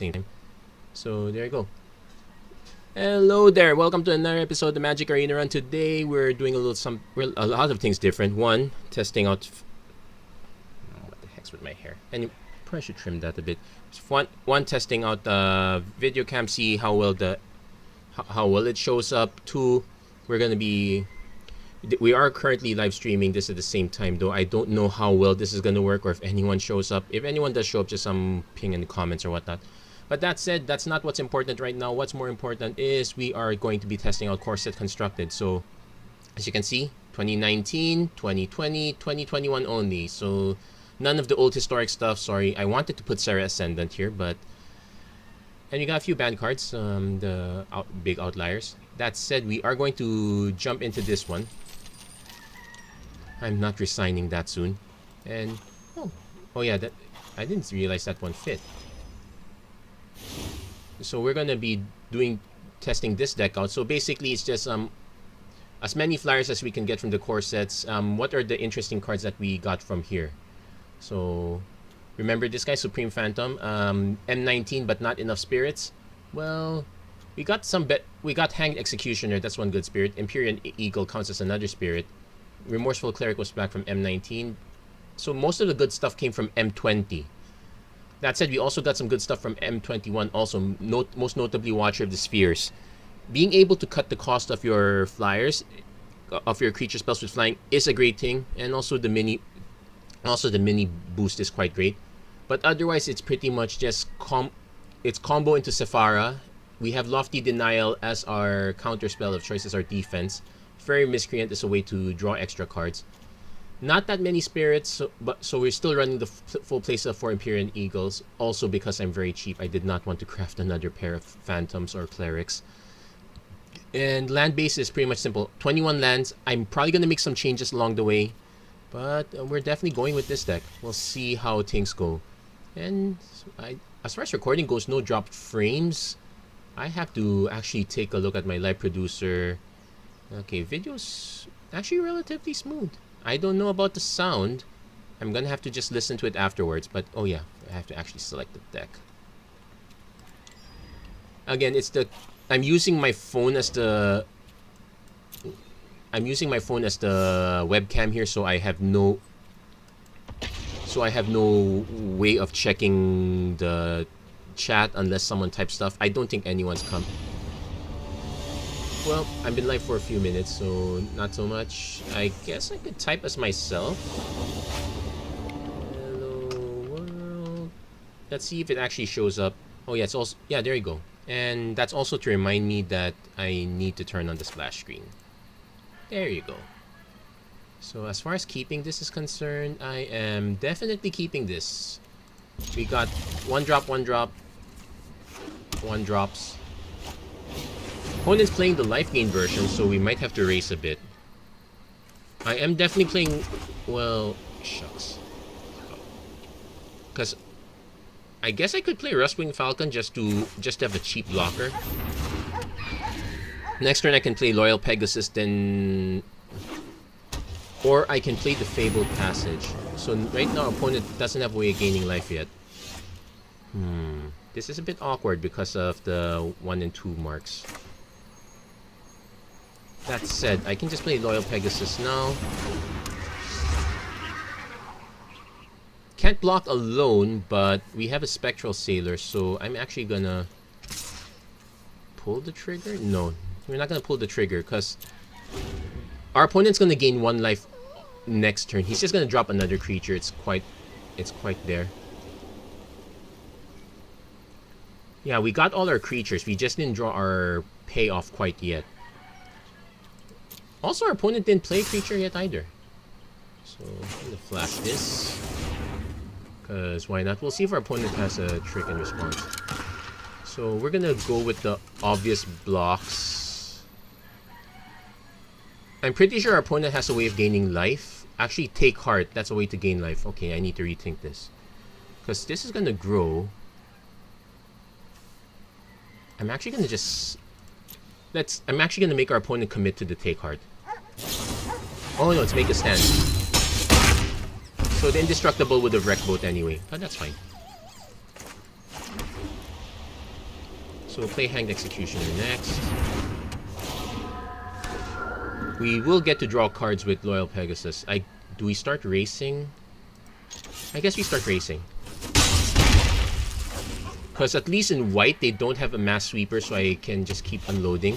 same time. So there you go. Hello there. Welcome to another episode of the Magic Arena Run. Today we're doing a lot of things different. One, testing out. What the heck's with my hair? And probably should trim that a bit. One testing out the video cam, see how well it shows up. Two, we are currently live streaming this at the same time, though I don't know how well this is gonna work or if anyone shows up. If anyone does show up, just some ping in the comments or whatnot. But that said, that's not what's important right now. What's more important is we are going to be testing out core set constructed. So as you can see, 2019, 2020, 2021 only. So none of the old historic stuff. Sorry, I wanted to put Sarah Ascendant here, but and you got a few band cards, big outliers. That said, we are going to jump into this one. I'm not resigning that soon. And oh yeah, that I didn't realize that one fit. So we're gonna be testing this deck out. So basically, it's just as many flyers as we can get from the core sets. What are the interesting cards that we got from here? So remember this guy, Supreme Phantom, M19, but not enough spirits. Well, we got Hanged Executioner. That's one good spirit. Empyrean Eagle counts as another spirit. Remorseful Cleric was back from M19. So most of the good stuff came from M20. That said, we also got some good stuff from M21 also, most notably Watcher of the Spheres. Being able to cut the cost of your flyers, of your creature spells with flying, is a great thing, and also the mini boost is quite great. But otherwise, it's pretty much just it's combo into Sephara. We have Lofty Denial as our counter spell of choice as our defense. Fairy Miscreant is a way to draw extra cards. Not that many spirits, so we're still running the full playset for Empyrean Eagles. Also because I'm very cheap, I did not want to craft another pair of Phantoms or Clerics. And land base is pretty much simple. 21 lands. I'm probably going to make some changes along the way. But we're definitely going with this deck. We'll see how things go. And as far as recording goes, no dropped frames. I have to actually take a look at my live producer. Okay, video's actually relatively smooth. I don't know about the sound. I'm gonna have to just listen to it afterwards. But oh yeah, I have to actually select the deck. Again, I'm using my phone as the webcam here, so I have no way of checking the chat unless someone types stuff. I don't think anyone's come. Well, I've been live for a few minutes, so not so much. I guess I could type as myself. Hello world. Let's see if it actually shows up. Oh yeah, it's also there you go. And that's also to remind me that I need to turn on the splash screen. There you go. So as far as keeping this is concerned, I am definitely keeping this. We got one drops. Opponent's playing the life gain version, so we might have to race a bit. I am definitely playing, well, shucks. Because I guess I could play Rustwing Falcon just to have a cheap blocker. Next turn I can play Loyal Pegasus, then... Or I can play the Fabled Passage. So right now, opponent doesn't have a way of gaining life yet. This is a bit awkward because of the 1 and 2 marks. That said, I can just play Loyal Pegasus now. Can't block alone, but we have a Spectral Sailor, so I'm actually gonna pull the trigger? No, we're not gonna pull the trigger because our opponent's gonna gain 1 life next turn. He's just gonna drop another creature. It's quite there. Yeah, we got all our creatures. We just didn't draw our payoff quite yet. Also, our opponent didn't play a creature yet either. So, I'm gonna flash this. Because why not? We'll see if our opponent has a trick in response. So, we're gonna go with the obvious blocks. I'm pretty sure our opponent has a way of gaining life. Actually, Take Heart. That's a way to gain life. Okay, I need to rethink this. Because this is gonna grow. I'm actually gonna just... I'm actually gonna make our opponent commit to the Take Heart. Oh no, it's make a stand. So the Indestructible would have wrecked both anyway. But that's fine. So play Hanged Executioner next. We will get to draw cards with Loyal Pegasus. Do we start racing? I guess we start racing. Because at least in white, they don't have a mass sweeper, so I can just keep unloading.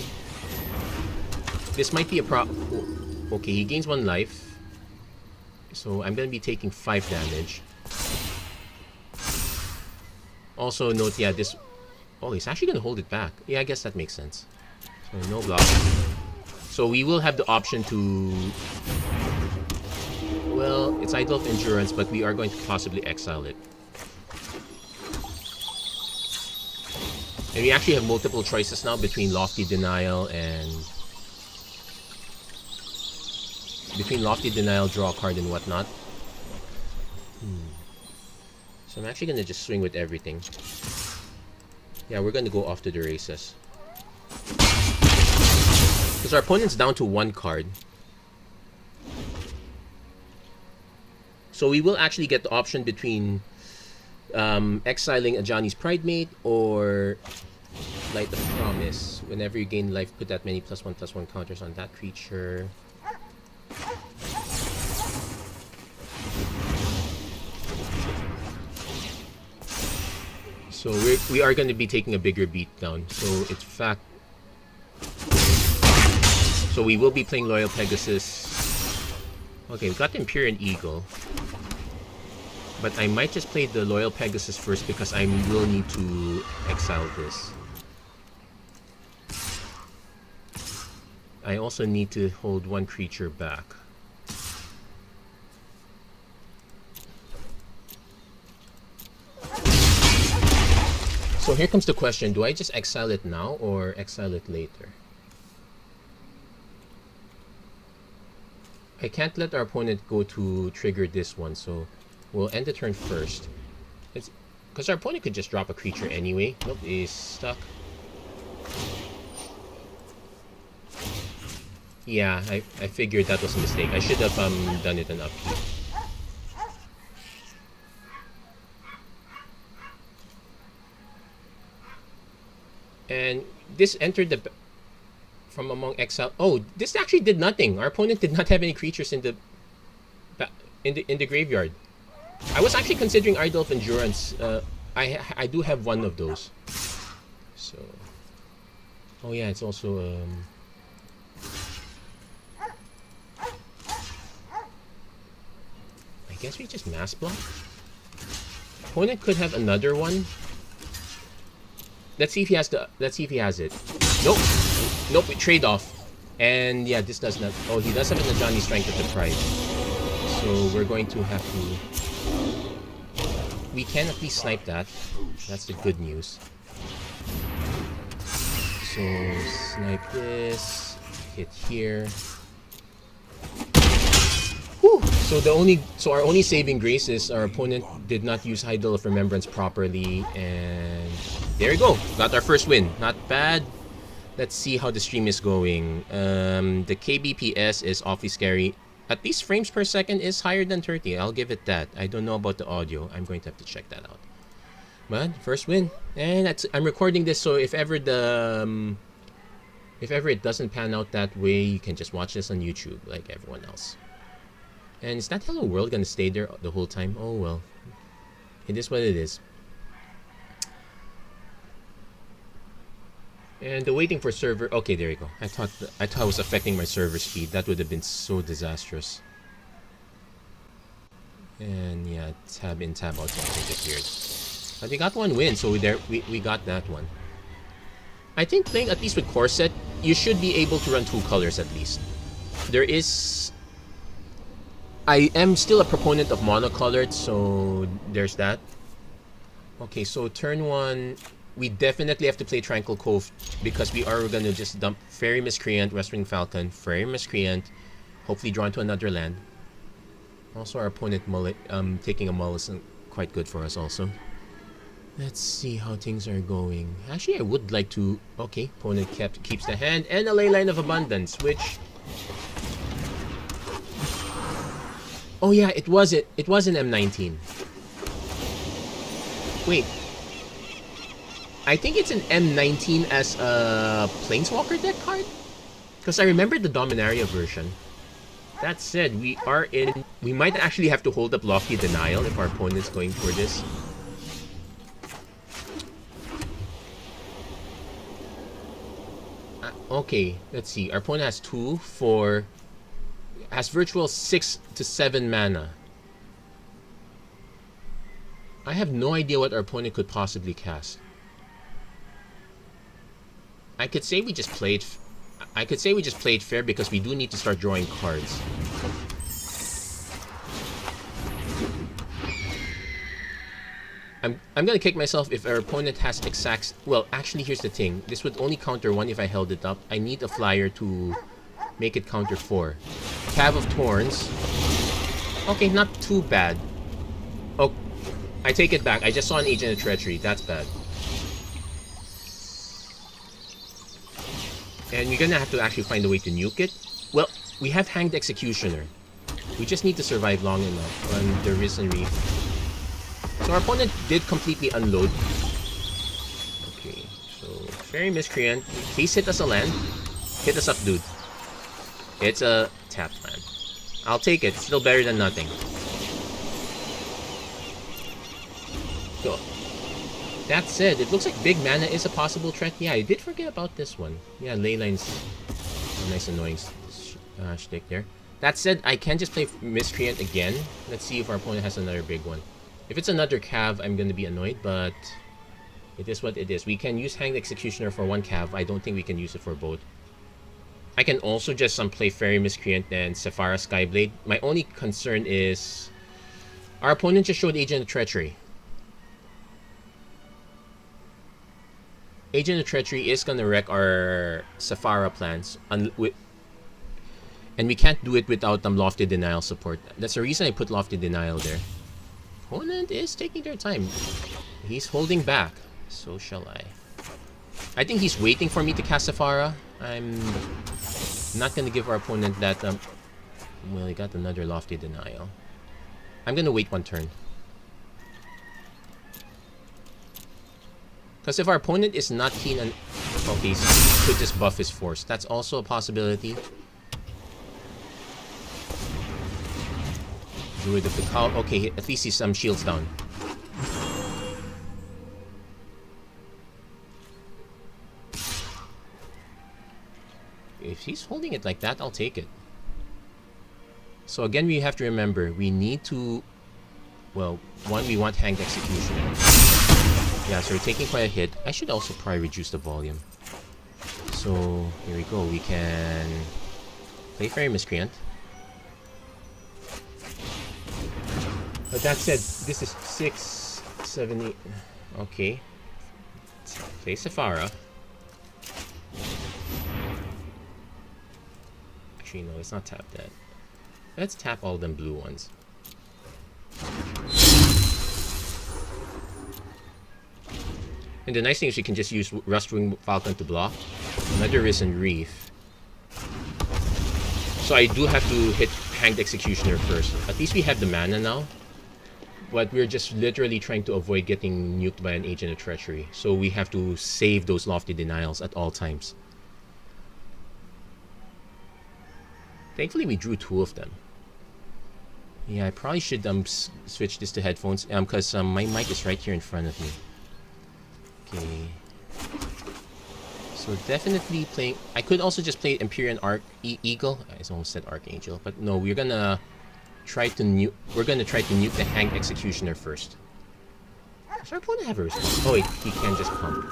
This might be a Okay, he gains 1 life. So I'm going to be taking 5 damage. Also note, yeah, this... Oh, he's actually going to hold it back. Yeah, I guess that makes sense. So no block. So we will have the option to... Well, it's Idol of Endurance, but we are going to possibly exile it. And we actually have multiple choices now between Lofty Denial and... Between Lofty Denial, draw a card, and whatnot. So I'm actually going to just swing with everything. Yeah, we're going to go off to the races. Because our opponent's down to 1 card. So we will actually get the option between exiling Ajani's Pridemate or Light of Promise. Whenever you gain life, put that many +1/+1 counters on that creature. So we are going to be taking a bigger beat down. So in fact, so we will be playing Loyal Pegasus. Okay, we got the Empyrean Eagle. But I might just play the Loyal Pegasus first because I will need to exile this. I also need to hold 1 creature back. So here comes the question, do I just exile it now or exile it later? I can't let our opponent go to trigger this one, so we'll end the turn first. Because our opponent could just drop a creature anyway. Nope, he's stuck. Yeah, I figured that was a mistake. I should have done it an upkeep. And this entered the... From among exile... Oh, this actually did nothing. Our opponent did not have any creatures in the graveyard. I was actually considering Idol of Endurance. I do have 1 of those. So... Oh yeah, it's also... I guess we just mass block. Opponent could have another one. Let's see if he has the. Let's see if he has it. Nope. Nope. We trade off. And yeah, this does not. Oh, he does have an Ajani Strength at the price. So we're going to have to. We can at least snipe that. That's the good news. So snipe this. Hit here. Whew. So our only saving grace is our opponent did not use Idol of Remembrance properly, and there we go. Got our first win. Not bad. Let's see how the stream is going. The KBPS is awfully scary. At least frames per second is higher than 30. I'll give it that. I don't know about the audio. I'm going to have to check that out. But first win, and I'm recording this, so if ever it doesn't pan out that way, you can just watch this on YouTube like everyone else. And is that Hello World gonna stay there the whole time? Oh well. It is what it is. And the waiting for server. Okay, there you go. I thought it was affecting my server speed. That would have been so disastrous. And yeah, tab in, tab out disappeared. But we got 1 win, so we got that one. I think playing at least with Corset, you should be able to run 2 colors at least. There is. I am still a proponent of monocolored, so there's that. Okay, so turn 1, we definitely have to play Tranquil Cove because we are going to just dump Fairy Miscreant, Westwing Falcon, Fairy Miscreant, hopefully draw into another land. Also, our opponent taking a Mull is quite good for us also. Let's see how things are going. Actually, I would like to... Okay, opponent keeps the hand and a Leyline of Abundance, which... Oh yeah, it was an M19. Wait. I think it's an M19 as a Planeswalker deck card. Because I remember the Dominaria version. That said, we might actually have to hold up Lofty Denial if our opponent's going for this. Okay, let's see. Our opponent has 2, 4, has virtual 6 to 7 mana. I have no idea what our opponent could possibly cast. I could say we just played fair because we do need to start drawing cards. I'm gonna kick myself if our opponent has exact. Well, actually, here's the thing. This would only counter 1 if I held it up. I need a flyer to make it counter 4. Cav of Thorns. Okay, not too bad. Oh, I take it back. I just saw an Agent of Treachery. That's bad. And we're gonna have to actually find a way to nuke it. Well, we have Hanged Executioner. We just need to survive long enough on the Risen Reef. So our opponent did completely unload. Okay, so Fairy Miscreant. Please hit us a land. Hit us up, dude. It's a tapped land. I'll take it. Still better than nothing. So, that said, it looks like big mana is a possible threat. Yeah, I did forget about this one. Yeah, Leyline's a nice annoying shtick there. That said, I can just play Miscreant again. Let's see if our opponent has another big one. If it's another Cav, I'm going to be annoyed, but it is what it is. We can use Hanged Executioner for 1 Cav. I don't think we can use it for both. I can also just play Fairy Miscreant and Sephara Skyblade. My only concern is our opponent just showed Agent of Treachery. Agent of Treachery is going to wreck our Sephara plans. And we can't do it without Lofty Denial support. That's the reason I put Lofty Denial there. Opponent is taking their time. He's holding back. So shall I. I think he's waiting for me to cast Sephara. I'm not going to give our opponent that... well, he got another Lofty Denial. I'm going to wait 1 turn. Because if our opponent is not keen on... okay, so he could just buff his force. That's also a possibility. Druid of the Cowl. Okay, at least he's shields down. If he's holding it like that, I'll take it. So again, we have to remember, we need to... well, 1, we want Hanged Executioner. Yeah, so we're taking quite a hit. I should also probably reduce the volume. So, here we go. We can play Fairy Miscreant. But that said, this is 6, 7, 8... okay. Play Sephara. Actually, no, it's not tap that. Let's tap all them blue ones. And the nice thing is you can just use Rustwing Falcon to block. Another Risen Reef. So I do have to hit Hanged Executioner first. At least we have the mana now. But we're just literally trying to avoid getting nuked by an Agent of Treachery. So we have to save those Lofty Denials at all times. Thankfully we drew 2 of them. Yeah, I probably should switch this to headphones. Because my mic is right here in front of me. Okay. So definitely playing... I could also just play Empyrean Eagle. I almost said Archangel. But no, we're gonna try to nuke... we're gonna try to nuke the Hanged Executioner first. Does our opponent have a response? Oh wait, he can just pump.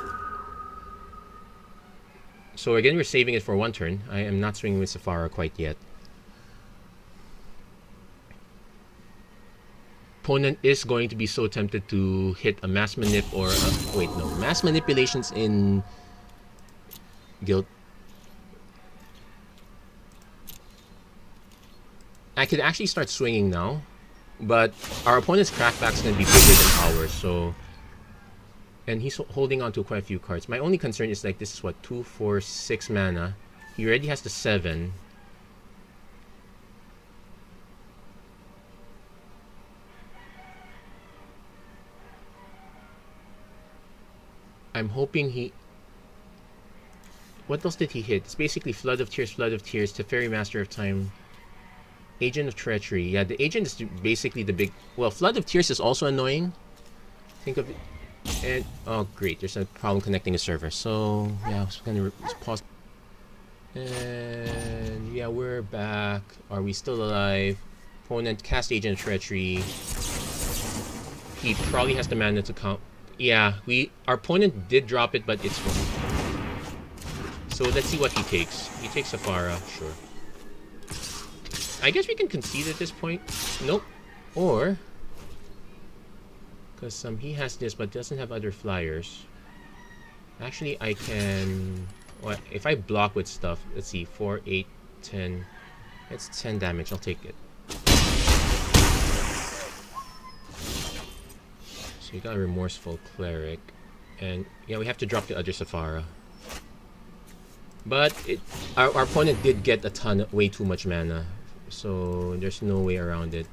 So again, we're saving it for 1 turn. I am not swinging with Sephara quite yet. Opponent is going to be so tempted to hit a Mass Manip or a... wait, no. Mass Manipulations in... Guild. I could actually start swinging now. But our opponent's crackback is going to be bigger than ours, so... and he's holding on to quite a few cards. My only concern is like, this is what? 2, 4, 6 mana. He already has the 7. I'm hoping he... What else did he hit? It's basically Flood of Tears, Teferi, Master of Time, Agent of Treachery. Yeah, the Agent is basically the big... Well, Flood of Tears is also annoying. Think of it. And... Oh, great. There's a problem connecting a server. So, yeah, I was gonna pause. And... Yeah, we're back. Are we still alive? Opponent cast Agent of Treachery. He probably has the mana to count. Yeah, our opponent did drop it, but it's fine. So let's see what he takes. He takes Safara, sure. I guess we can concede at this point. Nope. Or... Because he has this, but doesn't have other flyers. Actually, I can... Well, if I block with stuff, let's see, 4, 8, 10. That's 10 damage, I'll take it. So we got a Remorseful Cleric. And yeah, we have to drop the other Safara. But our opponent did get way too much mana. So there's no way around it.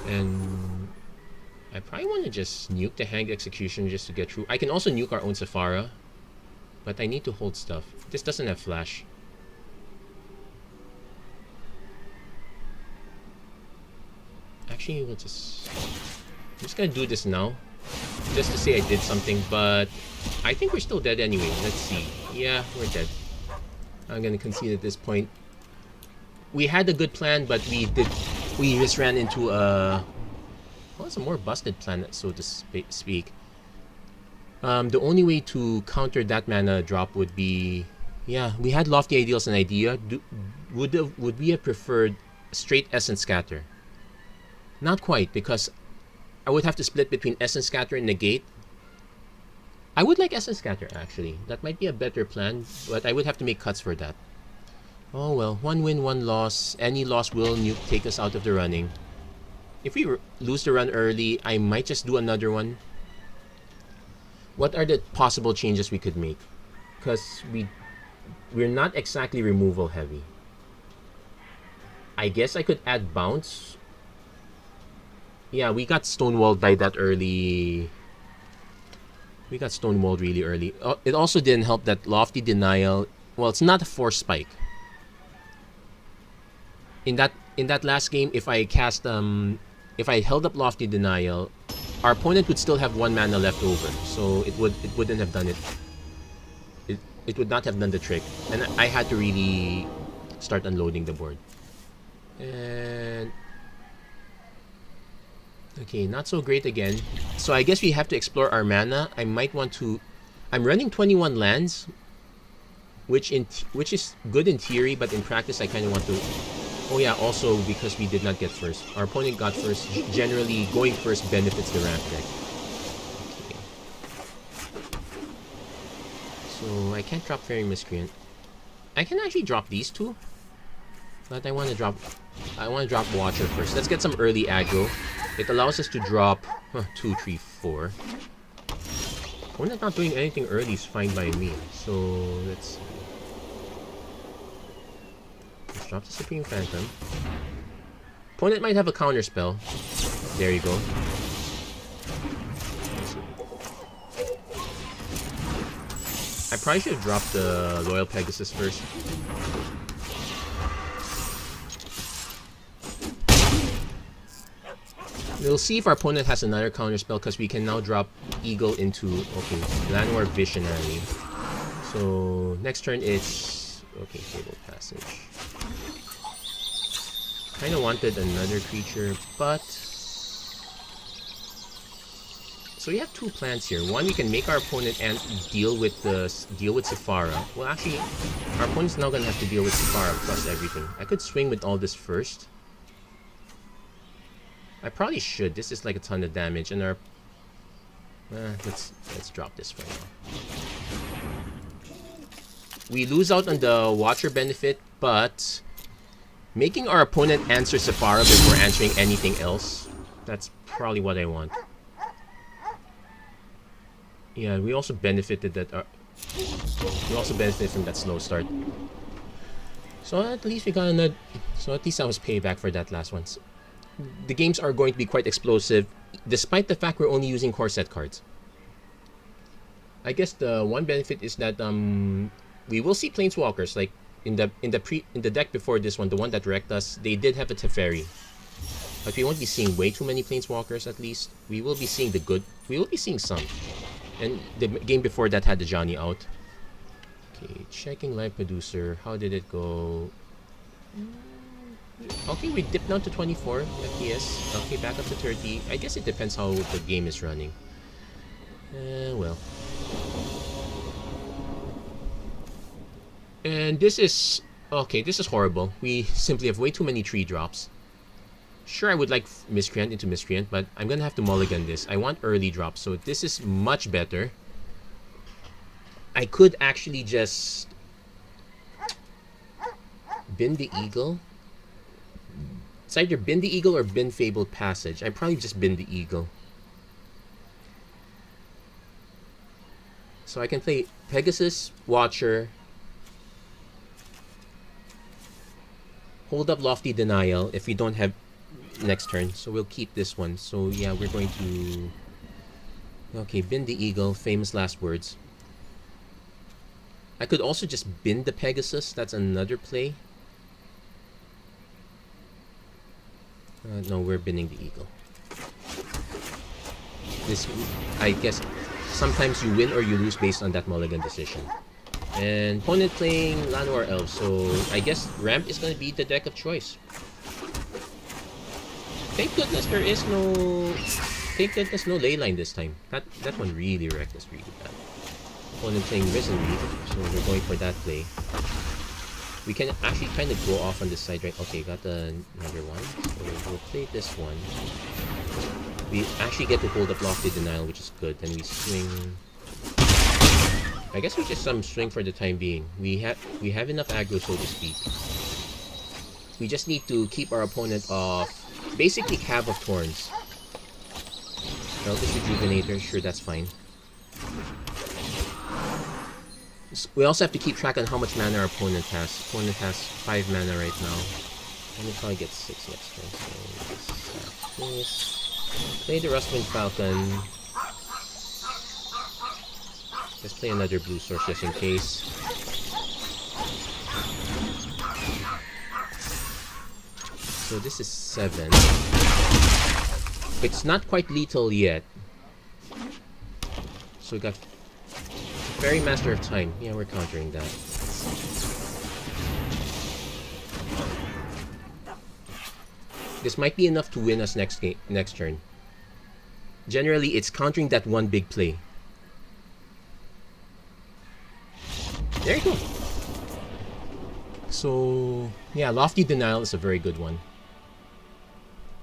And I probably want to just nuke the Hanged Execution just to get through. I can also nuke our own Safara. But I need to hold stuff. This doesn't have flash. Actually, I'm just gonna do this now. Just to say I did something, but I think we're still dead anyway. Let's see. Yeah, we're dead. I'm gonna concede at this point. We had a good plan, but we just ran into a... Well, it's a more busted plan, so to speak. The only way to counter that mana drop would be... Yeah, we had Lofty Ideals an idea. Would we have preferred straight Essence Scatter? Not quite, because I would have to split between Essence Scatter and Negate. I would like Essence Scatter, actually. That might be a better plan, but I would have to make cuts for that. Oh well, 1 win, 1 loss. Any loss will take us out of the running. If we lose the run early, I might just do another one. What are the possible changes we could make? Because we're not exactly removal heavy. I guess I could add Bounce. Yeah, we got stonewalled by that early. We got stonewalled really early. It also didn't help that Lofty Denial. Well, it's not a Force Spike. In that last game, if I held up Lofty Denial, our opponent would still have 1 mana left over, so it wouldn't have done it. It would not have done the trick, and I had to really start unloading the board. And okay, not so great again. So I guess we have to explore our mana. I might want to... I'm running 21 lands, which is good in theory, but in practice I kind of want to... Oh yeah, also because we did not get first. Our opponent got first. Generally, going first benefits the ramp deck. Okay. So I can't drop Fairy Miscreant. I can actually drop these two, but I want to drop Watcher first. Let's get some early aggro. It allows us to drop 2, 3, 4. Opponent not doing anything early is fine by me. So let's see. Let's drop the Supreme Phantom. Opponent might have a counter spell. There you go. I probably should have dropped the Loyal Pegasus first. We'll see if our opponent has another counter spell, because we can now drop Eagle into... Okay, Llanowar Visionary. So, next turn it's... Okay, Fabled Passage. Kind of wanted another creature, but... So we have 2 plans here. One, we can make our opponent and deal with Sephara. Well, actually, our opponent's now gonna have to deal with Sephara plus everything. I could swing with all this first. I probably should. This is like a ton of damage, and our... let's drop this for now. We lose out on the Watcher benefit, but making our opponent answer Sephara before answering anything else, that's probably what I want. Yeah, we also benefited we also benefited from that slow start. So at least we got another. So at least that was payback for that last one. So the games are going to be quite explosive. despite the fact we're only using core set cards. I guess the one benefit is that we will see planeswalkers like in the deck before this one, the one that wrecked us. They did have a Teferi, but we won't be seeing way too many planeswalkers. At least we will be seeing the good. We will be seeing some. And the game before that had the Johnny out. Okay, checking live producer. How did it go? Okay, we dipped down to 24 FPS. Okay, back up to 30. I guess it depends how the game is running. Well. And this is... Okay, this is horrible. We simply have way too many 3-drops. Sure, I would like Miscreant into Miscreant, but I'm gonna have to mulligan this. I want early drops, so this is much better. I could actually just... bin the Eagle. It's either bin the Eagle or bin Fabled Passage. I probably just bin the Eagle. So I can play Pegasus, Watcher, hold up Lofty Denial if we don't have next turn. So we'll keep this one. So yeah, we're going to... Okay, bin the Eagle, famous last words. I could also just bin the Pegasus. That's another play. No, we're binning the Eagle. This, I guess, sometimes you win or you lose based on that mulligan decision. And opponent playing Llanowar Elves, so I guess Ramp is going to be the deck of choice. Thank goodness there is no... Thank goodness no Leyline this time. That one really wrecked us really bad. Opponent playing Risen Reef, so we're going for that play. We can actually kind of go off on this side, right? Okay, got another one. So we'll play this one. We actually get to hold up Lofty Denial, which is good. Then we swing... I guess we just swing for the time being. We have enough aggro, so to speak. We just need to keep our opponent off... Basically, Cab of Thorns. Eldritch Rejuvenator, sure, that's fine. We also have to keep track on how much mana our opponent has. Opponent has 5 mana right now. And we'll probably get 6 next turn. So this. Play the Rustwind Falcon. Let's play another blue source just in case. So this is 7. It's not quite lethal yet. So we got Fairy Master of Time. Yeah, we're countering that. This might be enough to win us next turn. Generally, it's countering that one big play. There you go. So, yeah, Lofty Denial is a very good one.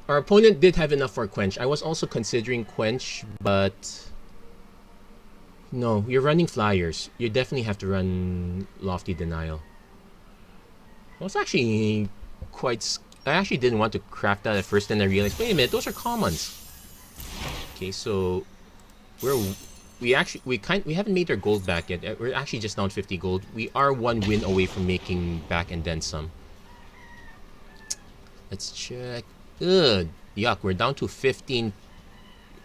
Our opponent did have enough for Quench. I was also considering Quench, but... No, you're running Flyers. You definitely have to run Lofty Denial. I was actually quite... I actually didn't want to craft that at first, then I realized, wait a minute, those are commons. Okay, so... We haven't made our gold back yet. We're actually just down 50 gold. We are 1 win away from making back and then some. Let's check. Ugh, yuck, we're down to 15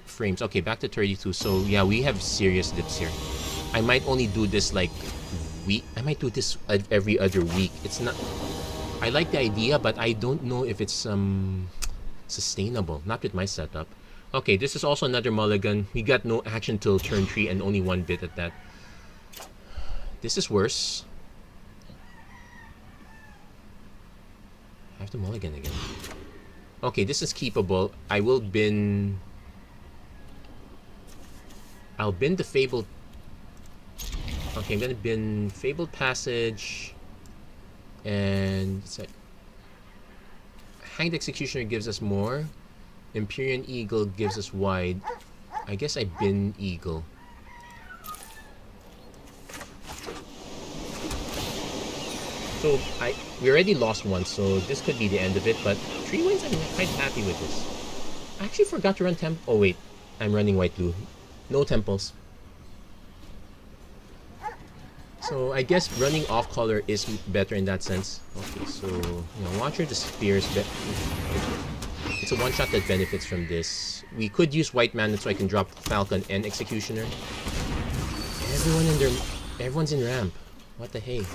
frames. Okay, back to 32. So yeah, we have serious dips here. I might only do this like I might do this every other week. It's not... I like the idea, but I don't know if it's sustainable. Not with my setup. Okay, this is also another mulligan. We got no action till turn 3 and only 1 bit at that. This is worse. I have to mulligan again. Okay, this is keepable. I'll bin the Fabled... Okay, I'm gonna bin Fabled Passage. And... Hanged Executioner gives us more. Empyrean Eagle gives us wide. I guess I bin Eagle. So we already lost one, so this could be the end of it. But 3 wins, I'm quite happy with this. I actually forgot to run Oh wait, I'm running white blue. No temples. So I guess running off color is better in that sense. Okay, so Watcher the Spear is better. It's it's a one-shot that benefits from this. We could use white mana so I can drop Falcon and Executioner. Everyone's in ramp. What the hey?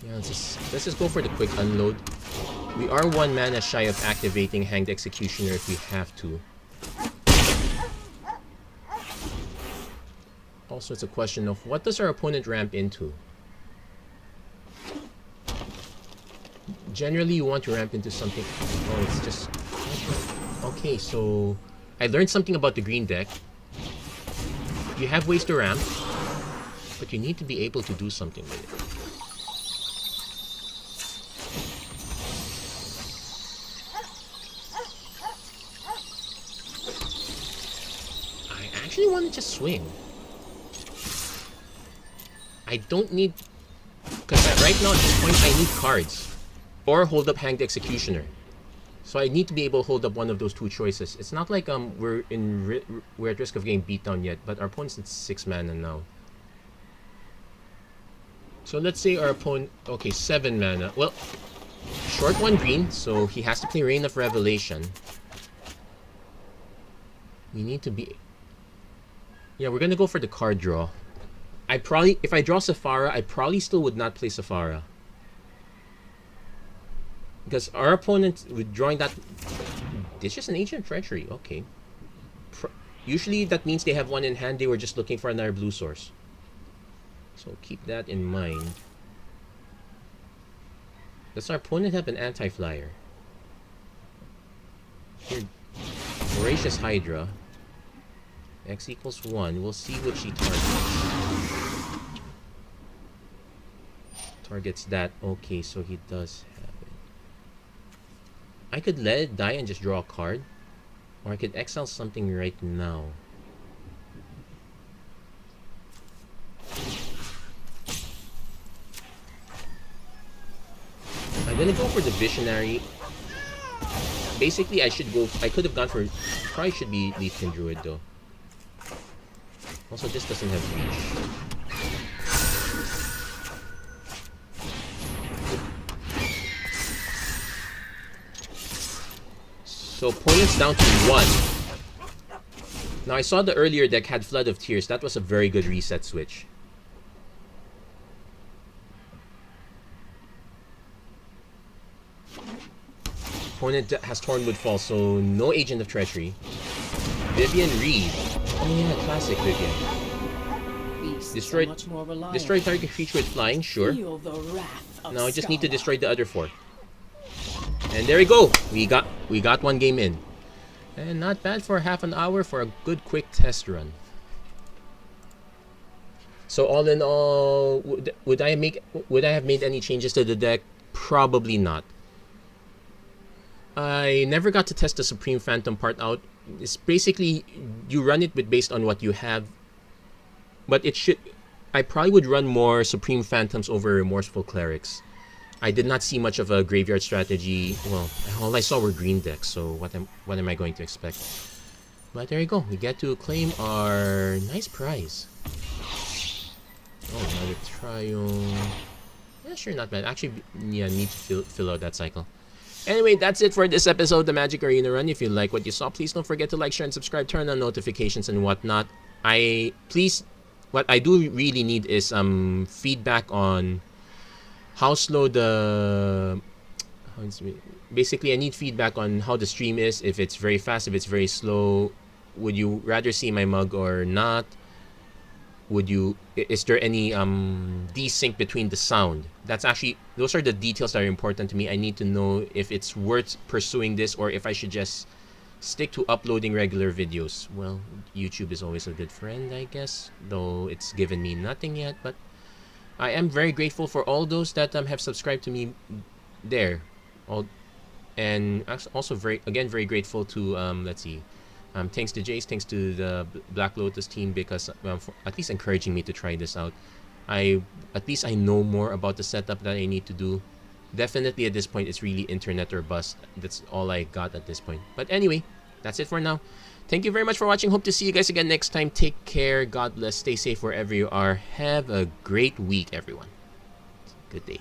Yeah, let's just go for the quick unload. We are 1 mana shy of activating Hanged Executioner if we have to. Also, it's a question of what does our opponent ramp into? Generally, you want to ramp into something. Oh, it's just... Okay, so... I learned something about the green deck. You have ways to ramp, but you need to be able to do something with it. I actually want to just swing. I don't need... Because right now, at this point, I need cards. Or hold up Hanged Executioner. So I need to be able to hold up one of those two choices. It's not like we're at risk of getting beat down yet, but our opponent's at 6 mana now. So let's say our opponent... Okay, 7 mana. Well, short 1 green, so he has to play Reign of Revelation. We need to be... Yeah, we're gonna go for the card draw. If I draw Sephara, I probably still would not play Sephara. Because our opponent, with drawing that... It's just an Ancient Treachery, okay. Usually that means they have 1 in hand, they were just looking for another blue source. So keep that in mind. Does our opponent have an anti-flyer? Here, Voracious Hydra. X equals 1. We'll see what she targets. Targets that. Okay, so he does have it. I could let it die and just draw a card. Or I could exile something right now. I'm gonna go for the Visionary. Basically, I could have gone for... Probably should be Leafkin Druid though. Also, this doesn't have reach. So opponent's down to 1. Now I saw the earlier deck had Flood of Tears. That was a very good reset switch. Opponent has Tornwood Fall, so no Agent of Treachery. Vivian Reed. Oh yeah, classic Vivian. Destroy target creature with flying, sure. Now I just need to destroy the other 4. And there we go. We got 1 game in. And not bad for half an hour for a good quick test run. So all in all, would I have made any changes to the deck? Probably not. I never got to test the Supreme Phantom part out. It's basically you run it based on what you have. But I probably would run more Supreme Phantoms over Remorseful Clerics. I did not see much of a graveyard strategy. Well, all I saw were green decks, so what am I going to expect? But there you go. We get to claim our nice prize. Oh, another Triumph. Yeah, sure, not bad. Actually, yeah, need to fill out that cycle. Anyway, that's it for this episode of the Magic Arena Run. If you like what you saw, please don't forget to like, share, and subscribe. Turn on notifications and whatnot. What I do really need is feedback on how slow basically I need feedback on how the stream is, if it's very fast, if it's very slow. Would you rather see my mug or not? Is there any desync between the sound? Those are the details that are important to me. I need to know if it's worth pursuing this or if I should just stick to uploading regular videos. Well, YouTube is always a good friend, I guess, though it's given me nothing yet, but I am very grateful for all those that have subscribed to me there. And also very grateful to let's see, thanks to Jace, thanks to the Black Lotus team, because for at least encouraging me to try this out. At least I know more about the setup that I need to do. Definitely at this point it's really internet or bust. That's all I got at this point. But anyway, that's it for now. Thank you very much for watching. Hope to see you guys again next time. Take care. God bless. Stay safe wherever you are. Have a great week, everyone. Good day.